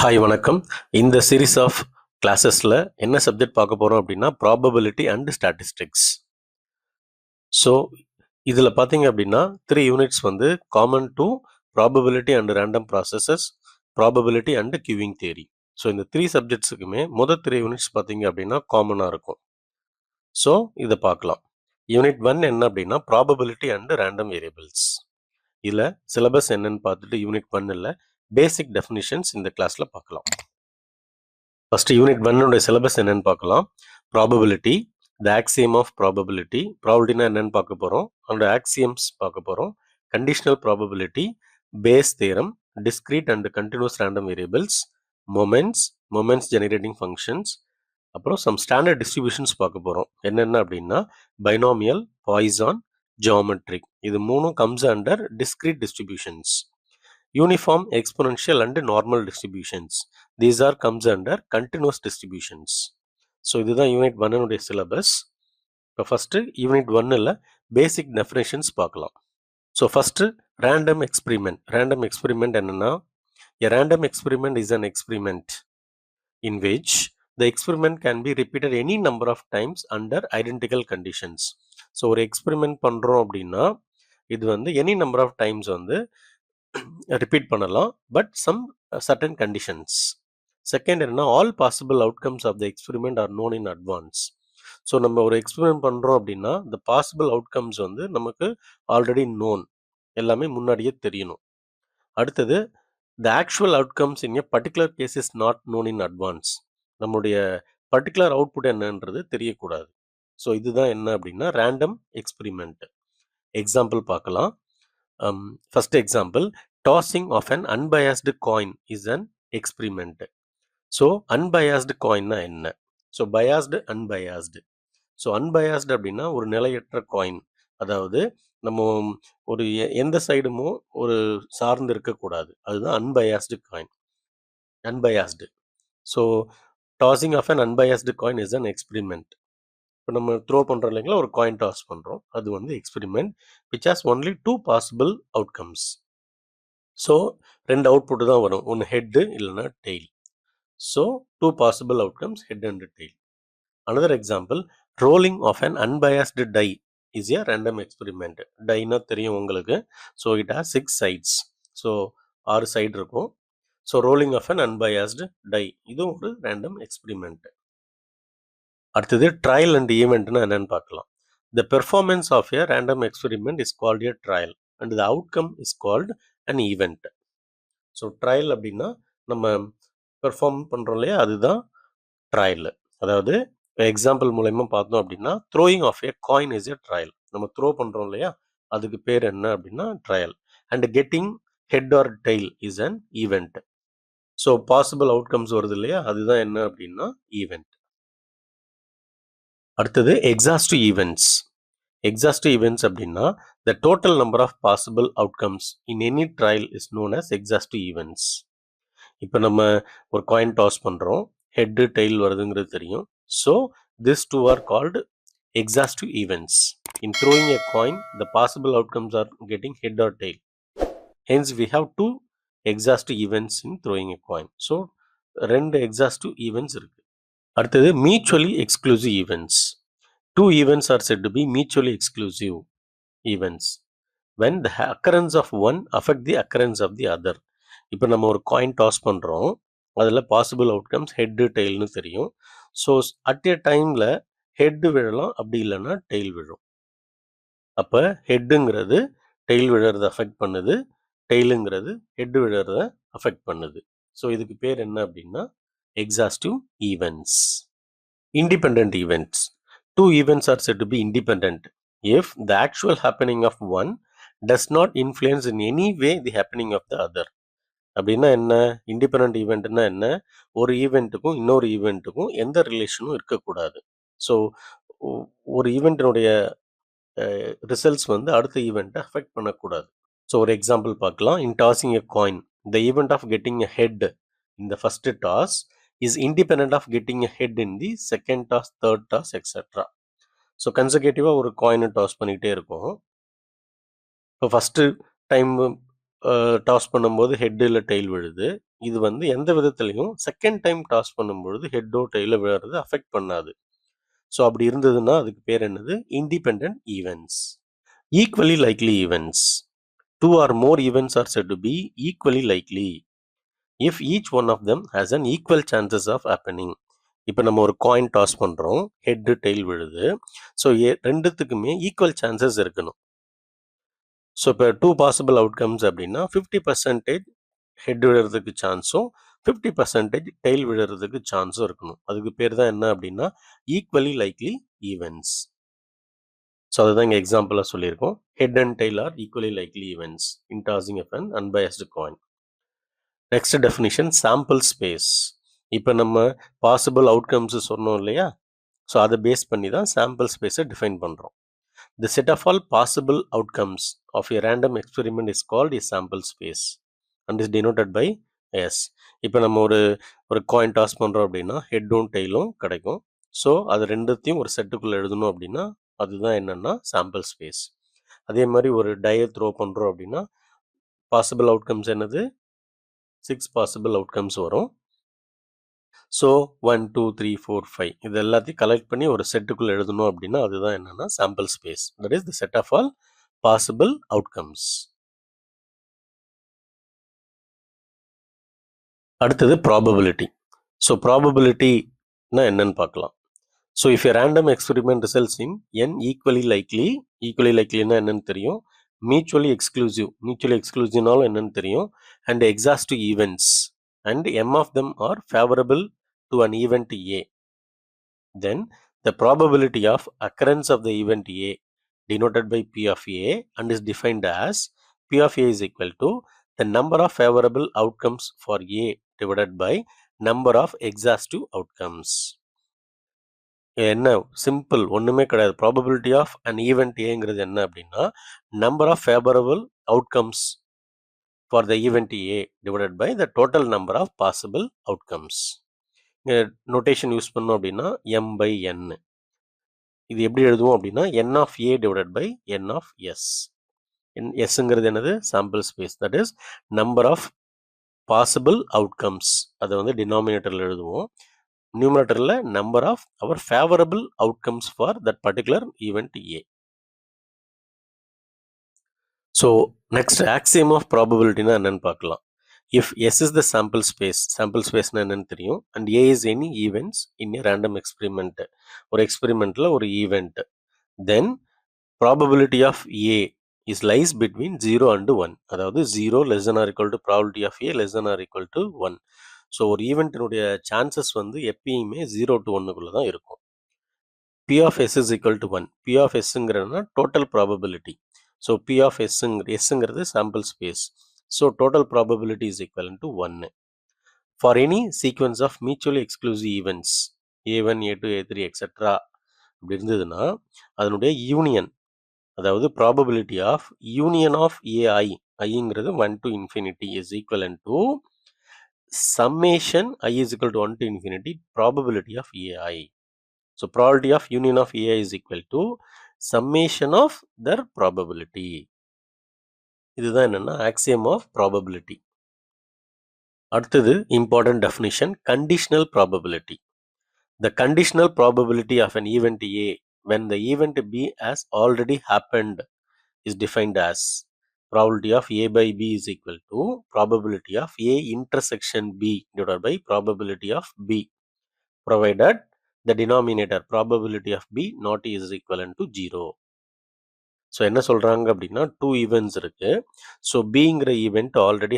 Hi வணக்கம். இந்த series of கிளாஸஸில் என்ன சப்ஜெக்ட் பார்க்க போகிறோம் அப்படின்னா ப்ராபபிலிட்டி அண்ட் ஸ்டாட்டிஸ்டிக்ஸ். ஸோ இதில் பார்த்தீங்க அப்படின்னா 3 யூனிட்ஸ் வந்து common to probability and random processes, probability and queuing theory. So இந்த 3 சப்ஜெக்ட்ஸுக்குமே முதல் 3 யூனிட்ஸ் பார்த்தீங்க அப்படின்னா காமனாக இருக்கும். ஸோ இதை பார்க்கலாம். யூனிட் 1 என்ன அப்படின்னா ப்ராபபிலிட்டி அண்ட் ரேண்டம் வேரியபிள்ஸ். இதில் சிலபஸ் என்னன்னு பார்த்துட்டு யூனிட் 1ல் பேசிக் டெஃபினிஷன்ஸ் இந்த கிளாஸில் பார்க்கலாம். ஃபர்ஸ்ட் யூனிட் 1 சிலபஸ் என்னன்னு பார்க்கலாம். Probability, the axiom of probability. ப்ராபபிலிட்டினா என்னன்னு பார்க்க போகிறோம். அதோட ஆக்சியம்ஸ் பார்க்க போகிறோம். Conditional probability, Bayes theorem, discrete and continuous random variables, moments generating functions, அப்புறம் சம் ஸ்டாண்டர்ட் டிஸ்ட்ரிபியூஷன்ஸ் பார்க்க போகிறோம். என்னென்ன அப்படின்னா பைனாமியல், பாய்சான், ஜியோமெட்ரிக். இது மூணும் comes under discrete distributions. Uniform, exponential and normal distributions. These are comes under continuous distributions. So இதுதான் unit 1 syllabus. இப்போ first unit 1ல் பேசிக் டெஃபினேஷன்ஸ் பார்க்கலாம். So first random experiment. Random experiment என்னன்னா, a random experiment is an experiment in which the experiment can be repeated any number of times under identical conditions. So ஒரு experiment பண்ணுறோம் அப்படின்னா இது வந்து any number of times வந்து repeat பண்ணலாம், but some certain conditions. Second என்னன்னா, all possible outcomes of the experiment are known in advance. So நம்ம ஒரு எக்ஸ்பெரிமெண்ட் பண்ணுறோம் அப்படின்னா இந்த பாசிபிள் அவுட்கம்ஸ் வந்து நமக்கு ஆல்ரெடி நோன், எல்லாமே முன்னாடியே தெரியணும். அடுத்தது the actual outcomes in a particular case is not known in advance. நம்மளுடைய பர்டிகுலர் அவுட்புட் என்னன்றது தெரியக்கூடாது. ஸோ இதுதான் என்ன அப்படின்னா ரேண்டம் எக்ஸ்பெரிமெண்ட். எக்ஸாம்பிள் பார்க்கலாம். First example, tossing of an unbiased coin is an experiment. So unbiased coin na enna? So biased, unbiased. So unbiased அப்படின்னா ஒரு நிலையற்ற காயின், அதாவது நம்ம ஒரு எந்த சைடுமோ ஒரு சார்ந்து இருக்கக்கூடாது, அதுதான் unbiased coin. unbiased. So tossing of an unbiased coin is an experiment. இப்போ நம்ம த்ரோ பண்ணுறோம் இல்லைங்களா, ஒரு காயின் டாஸ் பண்ணுறோம், அது வந்து experiment which has only 2 possible outcomes. So 2 output தான் வரும், ஒன்று ஹெட்டு இல்லைன்னா tail. So 2 possible outcomes, head and tail. Another example, rolling of an unbiased die is a random experiment. டைனா தெரியும் உங்களுக்கு. So it has 6 sides. So 6 side இருக்கும். So rolling of an unbiased die, இதுவும் ஒரு random experiment. அடுத்தது trial and ஈவெண்ட்னா என்னன்னு பார்க்கலாம். The performance of a random experiment is called a trial and the outcome is called an event. So trial அப்படின்னா நம்ம perform பண்ணுறோம் இல்லையா, அதுதான் ட்ரையல். அதாவது எக்ஸாம்பிள் மூலயமா பார்த்தோம் அப்படின்னா throwing of a coin is a trial. நம்ம த்ரோ பண்ணுறோம் இல்லையா, அதுக்கு பேர் என்ன அப்படின்னா trial. And getting head or tail is an event. So possible outcomes வருது இல்லையா, அதுதான் என்ன அப்படின்னா ஈவெண்ட். அடுத்தது எக்ஸாஸ்டிவ் ஈவெண்ட்ஸ். எக்ஸாஸ்டிவ் ஈவெண்ட்ஸ் அப்படின்னா the total number of possible outcomes in any trial is known as exhaustive events. இப்போ நம்ம ஒரு காயின் டாஸ் பண்ணுறோம், ஹெட்டு டெய்ல் வருதுங்கிறது தெரியும். So this two are called exhaustive events. In throwing a coin the possible outcomes are getting head or tail. Hence we have 2 exhaustive events in throwing a coin. So 2 exhaustive events இருக்கு. அடுத்தது mutually exclusive events. 2 events are said to be mutually exclusive events when the occurrence of one affect the occurrence of the other. இப்போ நம்ம ஒரு coin toss பண்ணுறோம், அதில் possible outcomes head டெய்ல்னு தெரியும். So at a டைமில் head விழலாம், அப்படி இல்லைன்னா tail விழும். அப்போ ஹெட்டுங்கிறது டெய்ல் விழுறதை அஃபெக்ட் பண்ணுது, டெய்லுங்கிறது ஹெட்டு விழுறத அஃபெக்ட் பண்ணுது. ஸோ இதுக்கு பேர் என்ன அப்படின்னா exhaustive events. Independent events. 2 events are said to be independent if the actual happening of one does not influence in any way the happening of the other. அப்படின்னா என்ன, independent ஈவெண்ட்னா என்ன, ஒரு ஈவெண்ட்டுக்கும் இன்னொரு ஈவெண்ட்டுக்கும் எந்த ரிலேஷனும் இருக்கக்கூடாது. ஸோ ஒரு ஈவெண்ட்டினுடைய ரிசல்ட்ஸ் வந்து அடுத்த ஈவெண்ட்டை அஃபெக்ட் பண்ணக்கூடாது. ஸோ ஒரு எக்ஸாம்பிள் பார்க்கலாம். In tossing a coin the event of getting a head in the first toss is independent of getting a head in the second toss, third toss, etc. So கன்சர்கேட்டிவாக ஒரு காயினை toss பண்ணிக்கிட்டே இருக்கும். இப்போ first time toss பண்ணும்போது head இல்லை tail விழுது. இது வந்து எந்த விதத்துலையும் செகண்ட் டைம் டாஸ் பண்ணும்பொழுது ஹெட்டோ டெயிலோ விழுறது அஃபெக்ட் பண்ணாது. ஸோ அப்படி இருந்ததுன்னா அதுக்கு பேர் என்னது? Independent events. Equally likely events. 2 or more events are said to be equally likely if each one of them has an equal chances of happening. இப்போ நம்ம ஒரு காயின் டாஸ் பண்ணுறோம், ஹெட்டு டெயில் விழுது. ஸோ ரெண்டுத்துக்குமே ஈக்குவல் சான்சஸ் இருக்கணும். So இப்போ 2 possible outcomes அப்படின்னா 50% head விழுறதுக்கு சான்ஸும் 50% tail விழுறதுக்கு சான்ஸும் இருக்கணும். அதுக்கு பேர் தான் என்ன அப்படின்னா ஈக்குவலி லைக்லி ஈவெண்ட்ஸ். ஸோ அதுதான் இங்கே எக்ஸாம்பிளாக சொல்லியிருக்கோம். Head and tail are equally likely events in tossing of an unbiased coin. Next definition sample space. இப்போ நம்ம பாசிபிள் அவுட்கம்ஸ் சொன்னோம் இல்லையா? ஸோ அதை பேஸ் பண்ணி தான் சாம்பிள் ஸ்பேஸை டிஃபைன் பண்ணுறோம். The set of all possible outcomes of a random experiment is called a sample space and is denoted by S. இப்போ நம்ம ஒரு காயின் டாஸ் பண்ணுறோம் அப்படின்னா ஹெட்டும் டெய்லும் கிடைக்கும். ஸோ அது ரெண்டுத்தையும் ஒரு செட்டுக்குள்ளே எழுதணும் அப்படின்னா அதுதான் என்னென்னா சாம்பிள் ஸ்பேஸ். அதே மாதிரி ஒரு டையை த்ரோ பண்ணுறோம் அப்படின்னா பாசிபிள் அவுட்கம்ஸ் என்னது? 6 பாசிபிள் அவுட்கம்ஸ் வரும். ஸோ 1 2 3 4 5 இது எல்லாத்தையும் கலெக்ட் பண்ணி ஒரு செட்டுக்குள்ளே எழுதணும் அப்படின்னா அதுதான் என்னென்னா sample space. That is the set of all possible outcomes. அடுத்தது ப்ராபபிலிட்டி. ஸோ ப்ராபபிலிட்டினா என்னன்னு பார்க்கலாம். So if a random experiment results in n equally லைக்லினா என்னன்னு தெரியும். மியூச்சுவலி எக்ஸ்க்ளூசிவ்னாலும் என்னன்னு தெரியும். And exhaustive events and m of them are favorable to an event A. Then the probability of occurrence of the event A denoted by P of A and is defined as P of A is equal to the number of favorable outcomes for A divided by number of exhaustive outcomes. என்ன simple, ஒன்றுமே கிடையாது. Probability of an event ஏங்கிறது என்ன அப்படின்னா number of favourable outcomes for the event A divided by the total number of possible outcomes. Notation use பண்ணோம் அப்படின்னா m by n. இது எப்படி எழுதுவோம் அப்படின்னா n of A divided by n of S. Sங்கிறது என்னது? Sample space. That is number of possible outcomes. அதை வந்து டினாமினேட்டரில் எழுதுவோம். நியூமரேட்டரில் number of our favourable outcomes for that particular event A. So next axiom of ப்ராபபிலிட்டினா என்னன்னு பார்க்கலாம். If S is the sample ஸ்பேஸ்னா என்னன்னு தெரியும். And A is any events in a random experiment. ஒரு எக்ஸ்பெரிமெண்ட்டில் ஒரு event. Then probability of A is lies between 0 and 1. அதாவது 0 less than or equal to probability of A less than or equal to 1. So ஒரு ஈவெண்ட்டினுடைய chances வந்து எப்பயுமே 0 to 1 தான் இருக்கும். P of S is equal to 1. P of Sங்கிறதுனா total probability. So P of Sங்கிறது sample space. So total probability is equal to 1. For any sequence of mutually exclusive events A1 A2 A3 etcetera அப்படி இருந்ததுன்னா அதனுடைய union, அதாவது probability of union of AI, ஐங்கிறது 1 to infinity is equal to summation I is equal to 1 to infinity probability of AI. So probability of union of AI is equal to summation of their probability. இதுதான் என்னன்னா axiom of probability. அடுத்தது important definition, conditional probability. The conditional probability of an event A when the event B has already happened is defined as probability of A by B is equal to probability of A intersection B divided by probability of B, provided the denominator probability of B not is equivalent to 0. So என்ன சொல்கிறாங்க அப்படின்னா 2 events இருக்குது. So பிங்கிற event already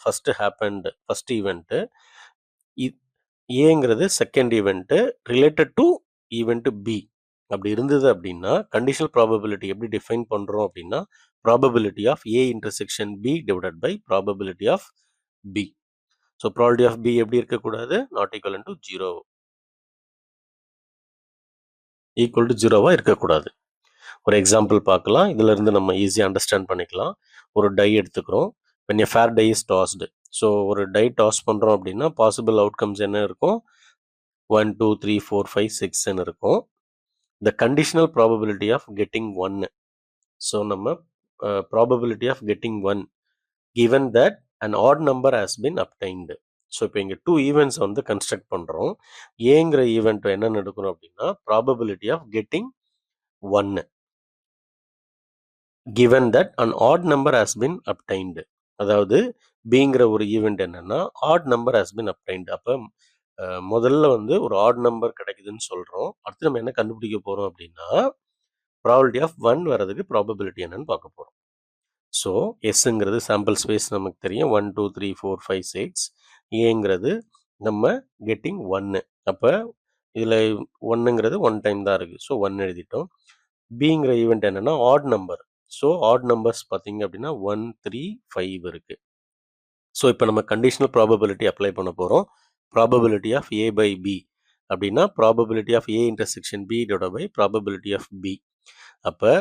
first event. ஏங்கிறது second event related to event B. அப்படி இருந்தது அப்படின்னா conditional probability எப்படி டிஃபைன் பண்ணுறோம் அப்படின்னா probability of A intersection B divided by probability of B. So probability of B எப்படி இருக்கக்கூடாது? Not equal to 0, equal to 0வாக இருக்கக்கூடாது. ஒரு எக்ஸாம்பிள் பார்க்கலாம். இதிலிருந்து நம்ம ஈஸியாக அண்டர்ஸ்டாண்ட் பண்ணிக்கலாம். ஒரு டை எடுத்துக்கிறோம். when a fair die is tossed. So ஒரு டை டாஸ் பண்ணுறோம் அப்படின்னா பாசிபிள் அவுட்கம்ஸ் என்ன இருக்கும்? 1 2 3 4 5 6 இருக்கும். the conditional probability of getting 1. So நம்ம probability of getting 1 given that an odd number has been obtained. So இப்போ இங்கே 2 ஈவெண்ட்ஸ் வந்து கன்ஸ்ட்ரக்ட் பண்ணுறோம். ஏங்கிற ஈவெண்ட் என்ன எடுக்கணும் அப்படின்னா probability of getting 1 given that an odd number has been obtained. அதாவது பிங்கிற ஒரு ஈவெண்ட் என்னன்னா add number has been obtained. அப்போ முதல்ல வந்து ஒரு ஆட் நம்பர் கிடைக்குதுன்னு சொல்கிறோம். அடுத்து நம்ம என்ன கண்டுபிடிக்க போகிறோம் அப்படின்னா ப்ராபபிலிட்டி ஆஃப் 1 வர்றதுக்கு ப்ராபபிலிட்டி என்னன்னு பார்க்க போகிறோம். ஸோ எஸ்ங்கிறது சாம்பிள் ஸ்பேஸ் நமக்கு தெரியும் 1 2 3 4 5 6. ஏங்கிறது நம்ம கெட்டிங் 1. அப்போ இதில் 1ங்கிறது 1 டைம் தான் இருக்குது. ஸோ 1 எழுதிட்டோம். பிங்கிற ஈவெண்ட் என்னென்னா add number. So odd numbers பார்த்தீங்க அப்படின்னா 1 3 5 இருக்குது. ஸோ இப்போ நம்ம கண்டிஷனல் ப்ராபபிலிட்டி அப்ளை பண்ண போகிறோம். Probability of A by B அப்படின்னா probability of A intersection B divide by probability of B. அப்போ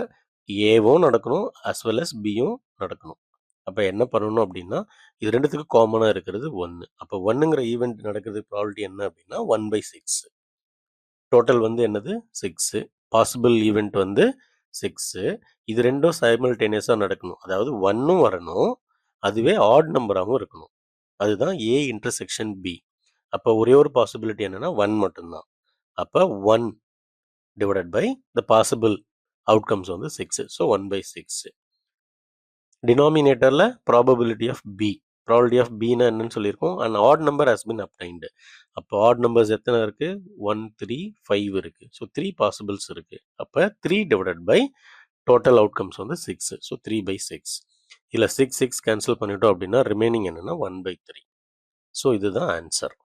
ஏவும் நடக்கணும் as well as பியும் நடக்கணும். அப்போ என்ன பண்ணணும் அப்படின்னா இது ரெண்டுத்துக்கு காமனாக இருக்கிறது 1. அப்போ 1ங்கிற ஈவெண்ட் நடக்கிறதுக்கு ப்ராபபிலிட்டி என்ன அப்படின்னா 1/6. டோட்டல் வந்து என்னது 6. பாசிபிள் ஈவெண்ட் வந்து 6. இது ரெண்டும் சைமல்டேனியஸாக நடக்கணும். அதாவது 1ம் வரணும், அதுவே ஆட் நம்பராகவும் இருக்கணும். அதுதான் ஏ இன்டர்செக்ஷன் பி. அப்போ ஒரே ஒரு பாசிபிலிட்டி என்னன்னா 1 மட்டும்தான். அப்போ 1 divided by the possible outcomes வந்து 6. ஸோ 1/6. டினாமினேட்டரில் probability of B. Probability of பின்னா என்னன்னு சொல்லியிருக்கோம். And odd number has been obtained. அப்போ ஆட் நம்பர்ஸ் எத்தனை இருக்குது? 1 3 5 இருக்குது. ஸோ 3 பாசிபிள்ஸ் இருக்குது. அப்போ 3 டிவைடட் பை டோட்டல் அவுட்கம்ஸ் வந்து 6. ஸோ 3/6. இதில் 6 6 கேன்சல் பண்ணிட்டோம் அப்படின்னா ரிமைனிங் என்னென்னா 1/3. ஸோ இதுதான் ஆன்சர்.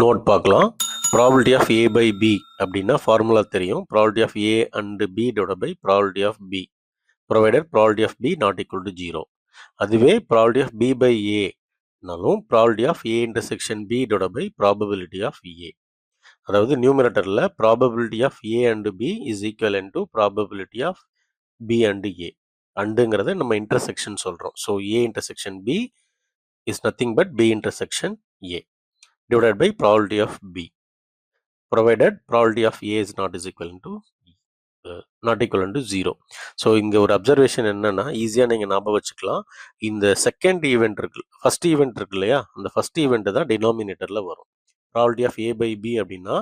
நோட் பார்க்கலாம். Probability of A by B அப்படின்னா ஃபார்முலா தெரியும். Probability of A and B divide by probability of B provided probability of B not equal to 0. அதுவே ப்ராபபிலிட்டி ஆஃப் பி பை ஏனாலும் probability of A intersection B divide by probability of A. அதாவது நியூமரேட்டரில் probability of A and B is equal to probability of B and A. அண்டுங்கிறத நம்ம intersection சொல்கிறோம். So A intersection B is nothing but B intersection A divided by probability of B provided probability of A is not equal to 0. So இங்கே ஒரு observation என்னன்னா ஈஸியாக நீங்கள் ஞாபகம் வச்சுக்கலாம். இந்த செகண்ட் ஈவெண்ட் இருக்கு, ஃபர்ஸ்ட் ஈவெண்ட் இருக்கு இல்லையா, அந்த ஃபர்ஸ்ட் ஈவெண்ட் தான் டினாமினேட்டரில் வரும். Probability of A by B அப்படின்னா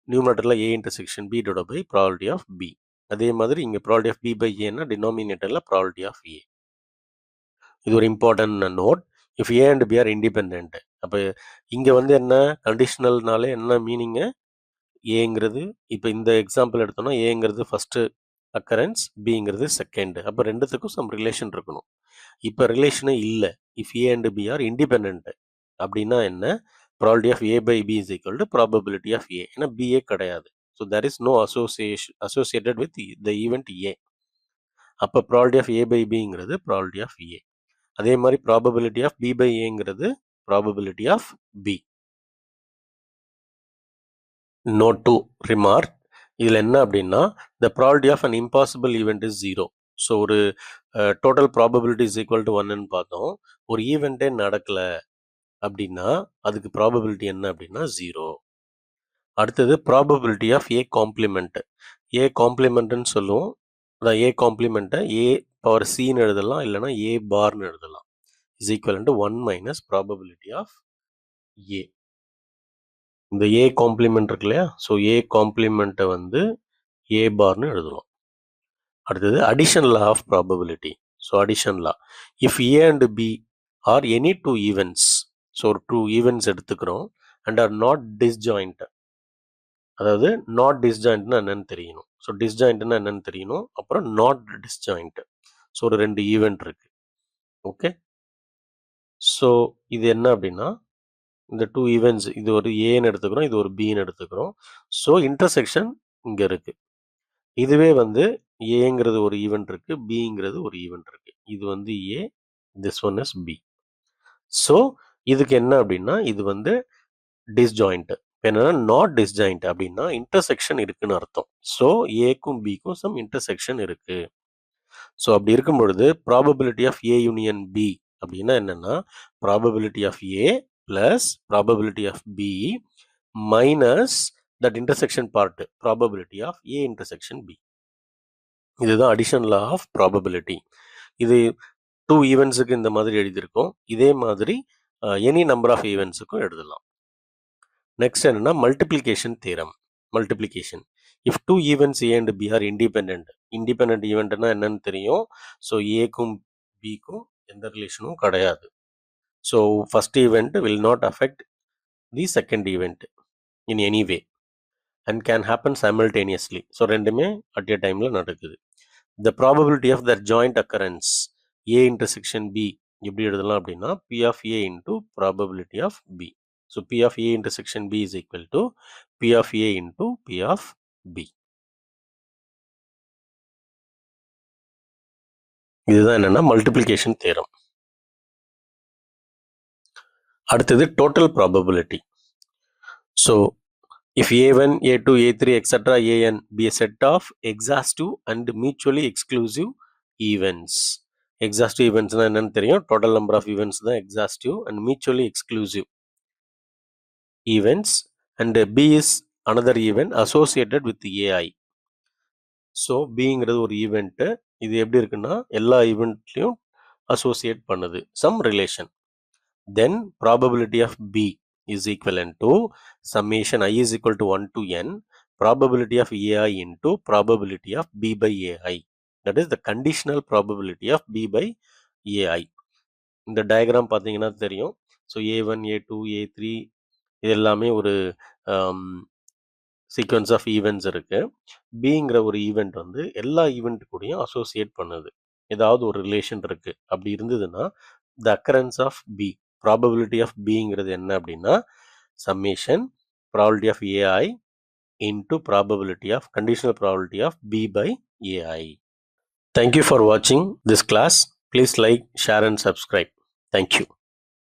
நியூமரேட்டரில் A intersection B divide by probability of B. அதே மாதிரி இங்கே ப்ராபபிலிட்டி ஆஃப் பி பை ஏன்னா டினாமினேட்டரில் ப்ராபபிலிட்டி ஆஃப் ஏ. இது ஒரு important note. If A and B are independent. அப்போ இங்கே வந்து என்ன கண்டிஷனல்னாலே என்ன மீனிங்கு? ஏங்கிறது இப்போ இந்த எக்ஸாம்பிள் எடுத்தோம்னா ஏங்கிறது ஃபஸ்ட்டு அக்கரன்ஸ், பிங்கிறது செகண்டு. அப்போ ரெண்டுத்துக்கும் சம் ரிலேஷன் இருக்கணும். இப்போ ரிலேஷனே இல்லை. If A and B are independent அப்படின்னா என்ன? Probability of A by B is equal to probability of A. ஏன்னா பிஏ கிடையாது. So there is no associated with the event A. அப்போ ப்ராபபிலிட்டி ஆஃப் ஏ பை பிங்கிறது probability of A. அதே மாதிரி probability of B by ஏங்கிறது probability of B. Note 2 remark. இதில் என்ன அப்படின்னா the probability of an impossible event is 0. So ஒரு total probability is equal to 1ன்னு பார்த்தோம். ஒரு ஈவெண்ட்டே நடக்கலை அப்படின்னா அதுக்கு ப்ராபபிலிட்டி என்ன அப்படின்னா 0. அடுத்தது ப்ராபபிலிட்டி ஆஃப் ஏ காம்ப்ளிமெண்ட். ஏ காம்ப்ளிமெண்ட்னு சொல்லுவோம். அதான் ஏ காம்ப்ளிமெண்ட்டை ஏ பவர் சின்னு எழுதலாம், இல்லைனா ஏ பார்னு எழுதலாம். Is equal to 1 minus probability of A. இந்த ஏ காம்ப்ளிமெண்ட் இருக்கு இல்லையா, ஸோ ஏ காம்ப்ளிமெண்ட்டை வந்து ஏ பார்னு எழுதலாம். அடுத்தது addition law of probability. So addition law, if A and B are any 2 events, so ஒரு 2 ஈவெண்ட்ஸ் எடுத்துக்கிறோம், அண்ட் ஆர் நாட் டிஸ்ஜாயிண்ட். அதாவது நாட் டிஸ்ஜாயிண்ட்னா என்னன்னு தெரியணும். ஸோ டிஸ்ஜாயிண்ட்னா என்னன்னு தெரியணும், அப்புறம் நாட் டிஸ்ஜாயிண்ட். ஸோ ஒரு 2 ஈவெண்ட் இருக்கு. ஓகே, ஸோ இது என்ன அப்படின்னா இந்த 2 ஈவெண்ட்ஸ், இது ஒரு ஏன்னு எடுத்துக்கிறோம், இது ஒரு பின்னு எடுத்துக்கிறோம். ஸோ இன்டர்செக்ஷன் இங்கே இருக்கு. இதுவே வந்து ஏங்கிறது ஒரு ஈவெண்ட் இருக்கு, பிங்கிறது ஒரு ஈவெண்ட் இருக்கு. இது வந்து A, this one is B. So இதுக்கு என்ன அப்படின்னா இது வந்து டிஸ்ஜாயிண்ட். என்னன்னா நாட் டிஸ்ஜாயிண்ட் அப்படின்னா இன்டர்செக்ஷன் இருக்குன்னு அர்த்தம். ஸோ ஏக்கும் பிக்கும் சம் இன்டர்செக்ஷன் இருக்கு. ஸோ அப்படி இருக்கும் பொழுது probability of A union B அப்படின்னா என்னன்னா probability of A plus probability of B minus that intersection part probability of A intersection B. இதுதான் அடிஷன் லா ஆஃப் ப்ராபபிலிட்டி. இது 2 ஈவெண்ட்ஸுக்கு இந்த மாதிரி எழுதியிருக்கோம். இதே மாதிரி எனி நம்பர் ஆஃப் ஈவெண்ட்ஸுக்கும் எழுதலாம். நெக்ஸ்ட் என்னன்னா multiplication theorem. Multiplication if 2 events A and B are independent ஈவெண்ட்னா என்னன்னு தெரியும். ஸோ ஏக்கும் பிக்கும் எந்த ரிலேஷனும் கிடையாது. So first event will not affect the second event in any way and can happen simultaneously. So ரெண்டுமே அட் எ டைமில் நடக்குது. The probability of their joint occurrence A intersection B எப்படி எழுதலாம் அப்படின்னா P of A into probability of B. So P of A intersection B is equal to P of A into P of B. இதுதான் என்னன்னா multiplication theorem. அடுத்தது total probability. So if A1, A2, A3, etc. AN be a set of exhaustive and mutually exclusive events. Exhaustive events na என்னன்னு தெரியும். Total number of events தான் exhaustive and mutually exclusive events, and B is another event associated with AI. So Bங்கிறது ஒரு event. இது எப்படி இருக்குன்னா எல்லா ஈவெண்ட்லையும் associate பண்ணுது some relation. Then probability of B is equivalent to summation I is equal to 1 to n probability of AI into probability of B by AI. That is the conditional probability of B by AI. இந்த diagram பார்த்தீங்கன்னா தெரியும். So A1, A2, A3 இது எல்லாமே ஒரு sequence of events இருக்குது. பிங்கிற ஒரு event வந்து எல்லா ஈவெண்ட் கூடயும் அசோசியேட் பண்ணுது. ஏதாவது ஒரு ரிலேஷன் இருக்குது. அப்படி இருந்ததுன்னா the occurrence of B, probability of பிங்கிறது என்ன அப்படின்னா summation probability of AI into probability of conditional probability of B by AI. Thank you for watching this class. Please like, share and subscribe. Thank you.